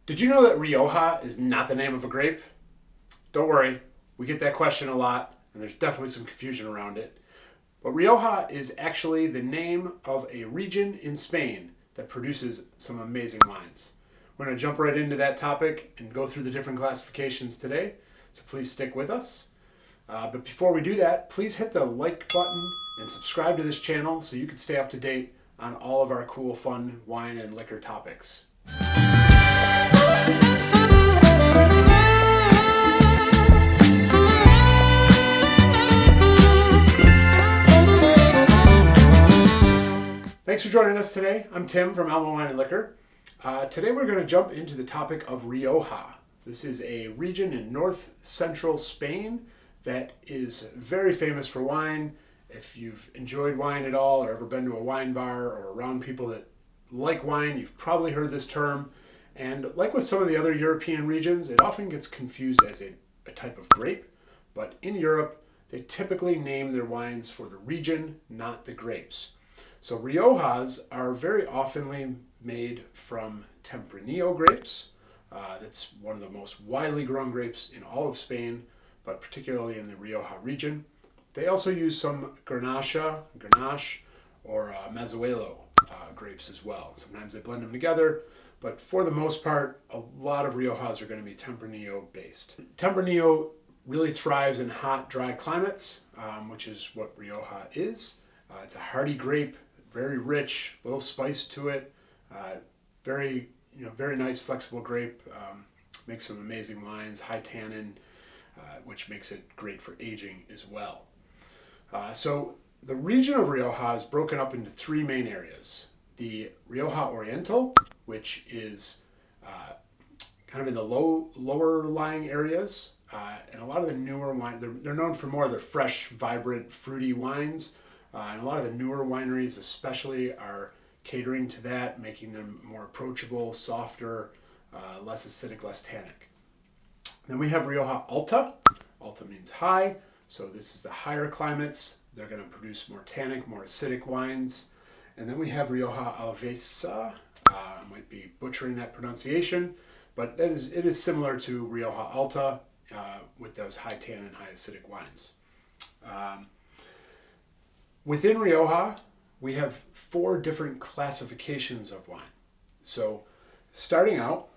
Did you know that Rioja is not the name of a grape? Don't worry, we get that question a lot, and there's definitely some confusion around it. But Rioja is actually the name of a region in Spain that produces some amazing wines. We're going to jump right into that topic and go through the different classifications today, so please stick with us. But before we do that, please hit the like button and subscribe to this channel so you can stay up to date on all of our cool, fun wine and liquor topics. Thanks for joining us today. I'm Tim from Elma Wine and Liquor. Today we're going to jump into the topic of Rioja. This is a region in north central Spain that is very famous for wine. If you've enjoyed wine at all or ever been to a wine bar or around people that like wine, you've probably heard this term. And like with some of the other European regions, it often gets confused as a type of grape. But in Europe, they typically name their wines for the region, not the grapes. So Riojas are very often made from Tempranillo grapes. That's one of the most widely grown grapes in all of Spain, but particularly in the Rioja region. They also use some Grenache, or Mazuelo grapes as well. Sometimes they blend them together, but for the most part, a lot of Riojas are going to be Tempranillo based. Tempranillo really thrives in hot, dry climates, which is what Rioja is. It's a hardy grape, very rich, little spice to it, very nice, flexible grape. Makes some amazing wines, high tannin, which makes it great for aging as well. So the region of Rioja is broken up into three main areas. The Rioja Oriental, which is kind of in the lower lying areas, and a lot of the newer wine, they're known for more of the fresh, vibrant, fruity wines, and a lot of the newer wineries especially are catering to that, making them more approachable, softer, less acidic, less tannic. Then we have Rioja Alta. Alta means high, so this is the higher climates. They're going to produce more tannic, more acidic wines. And then we have Rioja Alavesa. I might be butchering that pronunciation, but it is similar to Rioja Alta with those high tannin, high acidic wines. Within Rioja, we have four different classifications of wine. So starting out,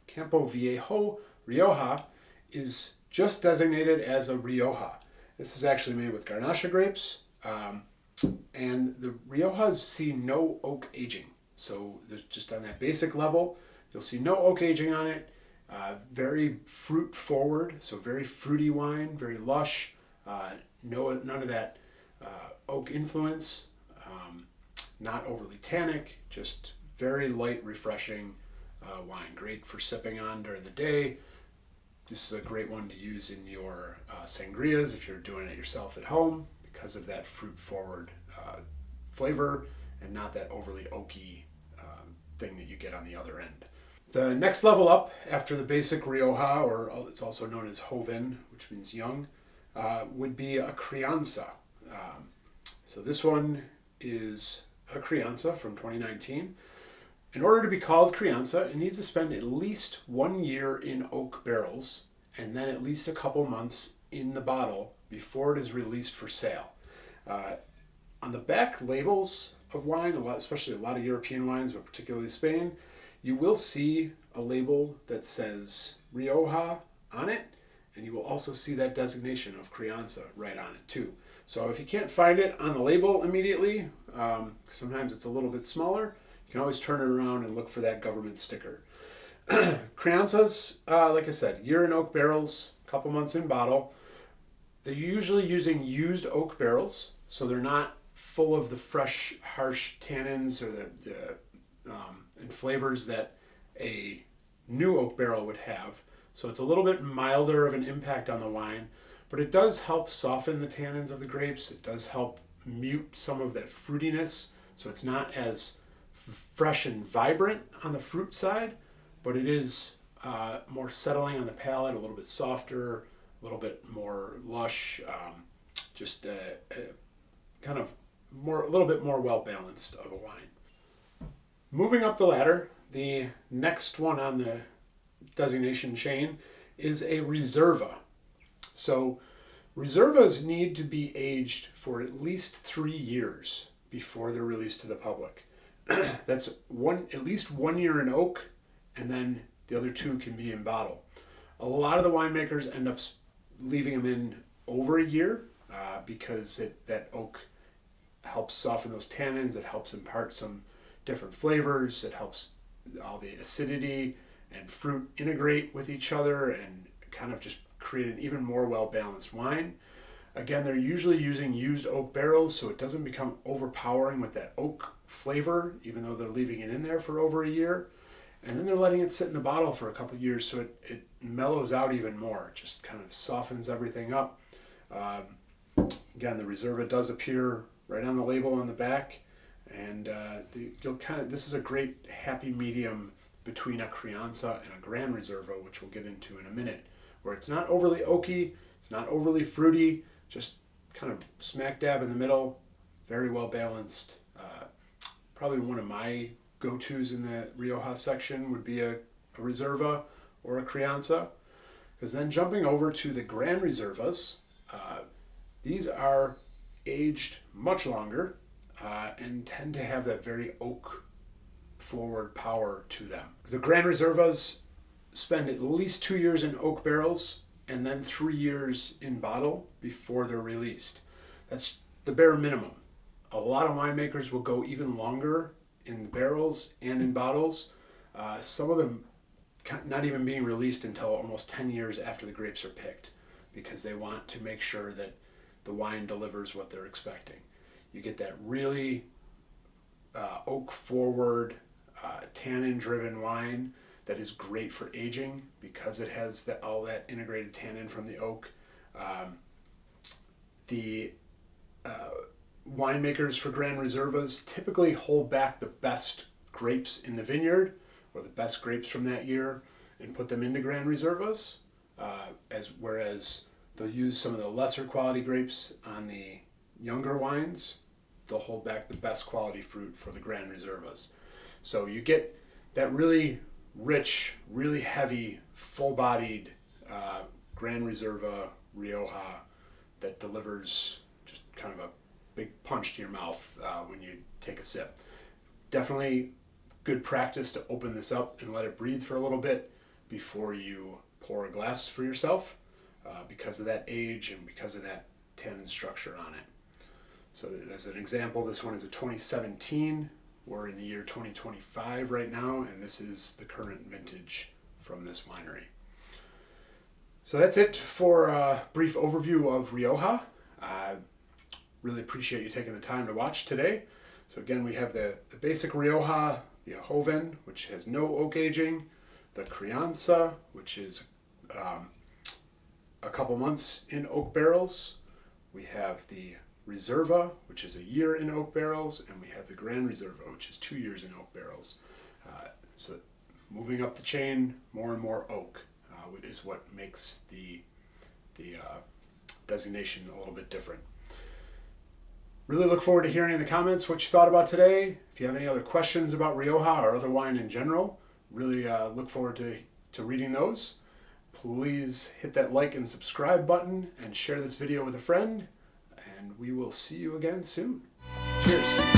Campo Viejo Rioja is just designated as a Rioja. This is actually made with Grenache grapes, and the Riojas see no oak aging. So there's just on that basic level, you'll see no oak aging on it. Very fruit forward, so very fruity wine, very lush. None of that oak influence. Not overly tannic, just very light, refreshing wine. Great for sipping on during the day. This is a great one to use in your sangrias if you're doing it yourself at home because of that fruit-forward flavor and not that overly oaky thing that you get on the other end. The next level up after the basic Rioja, or it's also known as Joven, which means young, would be a Crianza. So this one is a Crianza from 2019. In order to be called Crianza, it needs to spend at least 1 year in oak barrels and then at least a couple months in the bottle before it is released for sale. On the back labels of wine, especially a lot of European wines, but particularly Spain, you will see a label that says Rioja on it, and you will also see that designation of Crianza right on it too. So if you can't find it on the label immediately, sometimes it's a little bit smaller, you can always turn it around and look for that government sticker. Crianzas, like I said, year in oak barrels, couple months in bottle. They're usually using used oak barrels, so they're not full of the fresh, harsh tannins or and flavors that a new oak barrel would have. So it's a little bit milder of an impact on the wine, but it does help soften the tannins of the grapes. It does help mute some of that fruitiness, so it's not as fresh and vibrant on the fruit side, but it is more settling on the palate, a little bit softer, a little bit more lush, kind of a little bit more well-balanced of a wine. Moving up the ladder, the next one on the designation chain is a Reserva. So Reservas need to be aged for at least 3 years before they're released to the public. That's at least 1 year in oak, and then the other 2 can be in bottle. A lot of the winemakers end up leaving them in over a year because that oak helps soften those tannins. It helps impart some different flavors. It helps all the acidity and fruit integrate with each other and kind of just create an even more well-balanced wine. Again, they're usually using used oak barrels, so it doesn't become overpowering with that oak flavor, even though they're leaving it in there for over a year. And then they're letting it sit in the bottle for a couple of years so it mellows out even more. It just kind of softens everything up. Again, the Reserva does appear right on the label on the back, and this is a great happy medium between a Crianza and a Gran Reserva, which we'll get into in a minute, where it's not overly oaky, it's not overly fruity, just kind of smack dab in the middle, very well balanced. Probably one of my go-tos in the Rioja section would be a Reserva or a Crianza, because then jumping over to the Gran Reservas, these are aged much longer and tend to have that very oak forward power to them. The Gran Reservas spend at least 2 years in oak barrels and then 3 years in bottle before they're released. That's the bare minimum. A lot of winemakers will go even longer in barrels and in bottles. Some of them not even being released until almost 10 years after the grapes are picked, because they want to make sure that the wine delivers what they're expecting. You get that really oak forward, tannin driven wine that is great for aging because it has all that integrated tannin from the oak. The winemakers for Gran Reservas typically hold back the best grapes in the vineyard or the best grapes from that year and put them into Gran Reservas, whereas they'll use some of the lesser quality grapes on the younger wines. They'll hold back the best quality fruit for the Gran Reservas. So you get that really rich, really heavy, full-bodied Gran Reserva Rioja that delivers just kind of a big punch to your mouth when you take a sip. Definitely good practice to open this up and let it breathe for a little bit before you pour a glass for yourself because of that age and because of that tannin structure on it. So as an example, this one is a 2017. We're in the year 2025 right now, and this is the current vintage from this winery. So that's it for a brief overview of Rioja. Really appreciate you taking the time to watch today. So again, we have the basic Rioja, the Joven, which has no oak aging, the Crianza, which is a couple months in oak barrels. We have the Reserva, which is a year in oak barrels, and we have the Gran Reserva, which is 2 years in oak barrels. So moving up the chain, more and more oak is what makes the designation a little bit different. Really look forward to hearing in the comments what you thought about today. If you have any other questions about Rioja or other wine in general, really look forward to reading those. Please hit that like and subscribe button and share this video with a friend, and we will see you again soon. Cheers.